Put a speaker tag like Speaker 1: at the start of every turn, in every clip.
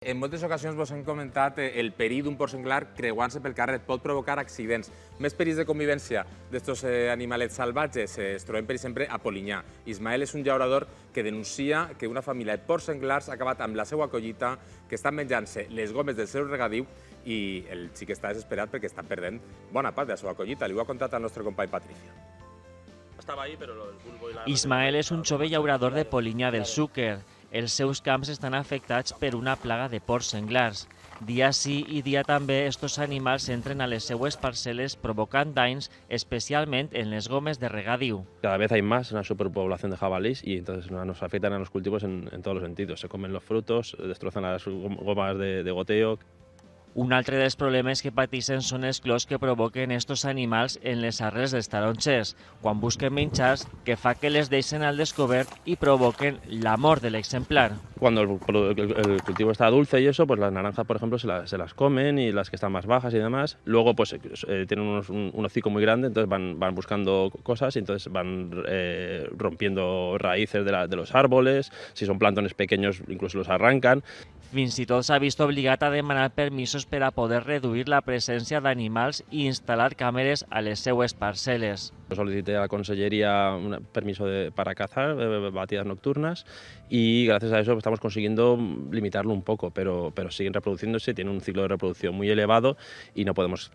Speaker 1: En moltes ocasions vos hem comentat el perill d'un porc senglar creuant-se pel carrer pot provocar accidents. Més perills de convivència d'estos animalets salvatges es trobem, per exemple, a Polinyà. Ismael és un llaurador que denuncia que una família de porcs senglars ha acabat amb la seva collita, que estan menjant-se les gomes del seu regadiu i el xic està desesperat perquè està perdent bona part de la seva collita. Li ho ha contat el nostre company Patricia.
Speaker 2: Ismael és un jove llaurador de Polinyà del Xúquer. Els seus camps estan afectats per una plaga de porcs senglars. Dia sí i dia també, estos animals entren a les seues parcel·les provocant danys, especialment en les gomes de regadiu.
Speaker 3: Cada vez hay más, una superpoblación de jabalís y entonces nos afectan a los cultivos en todos los sentidos. Se comen los frutos, destrozan las gomas de goteo.
Speaker 2: Un altre dels problemes que pateixen són els clos que provoquen estos animals en les arrels dels taronxers, quan busquen menjars que fa que les deixen al descobert y provoquen la mort de l'exemplar.
Speaker 3: Cuando el cultivo está dulce y eso, pues las naranjas, por ejemplo, se las comen y las que están más bajas y demás. Luego, pues tienen un hocico muy grande, entonces van buscando cosas y entonces van rompiendo raíces de los árboles. Si son plantones pequeños, incluso los arrancan.
Speaker 2: Fins i tot s'ha vist obligat a demanar permisos per a poder reduir la presència d'animals i instal·lar càmeres a les seues parcel·les.
Speaker 3: Solicité a la Consellería un permiso para cazar batidas nocturnas y gracias a eso estamos consiguiendo limitarlo un poco, pero siguen reproduciéndose, tienen un ciclo de reproducción muy elevado y no podemos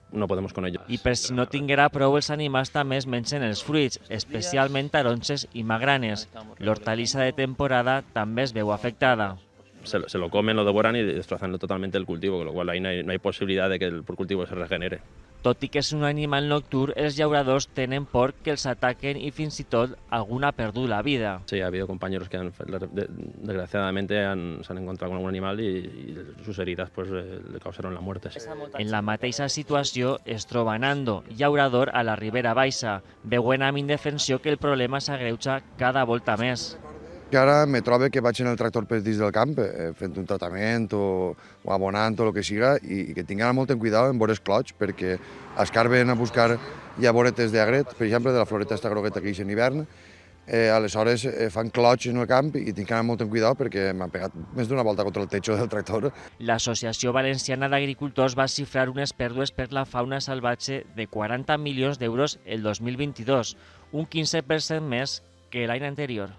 Speaker 3: con ello.
Speaker 2: I per si no tinguera prou, els animals també es mengen els fruits, especialment taronxes i magranes. L'hortalissa de temporada també es veu afectada.
Speaker 3: Se lo comen, lo devoran y destrozan totalmente el cultivo, con lo cual ahí no hay posibilidad de que el cultivo se regenere.
Speaker 2: Tot i que és un animal nocturn, els llauradors tenen por que els ataquen i fins i tot algun ha perdut la vida.
Speaker 3: Sí, ha habido compañeros que desgraciadamente se han encontrado con algún animal y sus heridas pues, le causaron la muerte.
Speaker 2: En la mateixa situació es troba Nando, llaurador a la Ribera Baixa. Veuen amb indefensió que el problema s'agreuja cada volta més.
Speaker 4: Que ara me trobo que vaig en el tractor per dins del camp fent un tratament o abonant o el que siga i que tinguin molt en cuidado en vores clots perquè escarben a buscar llavoretes d'agret, per exemple, de la floreta esta grogueta que hi en hivern. Aleshores fan clots en el camp i tinguin molt en cuidado perquè m'han pegat més d'una volta contra el techo del tractor.
Speaker 2: L'Associació Valenciana d'Agricultors va xifrar unes pèrdues per la fauna salvatge de 40 milions d'euros el 2022, un 15% més que l'any anterior.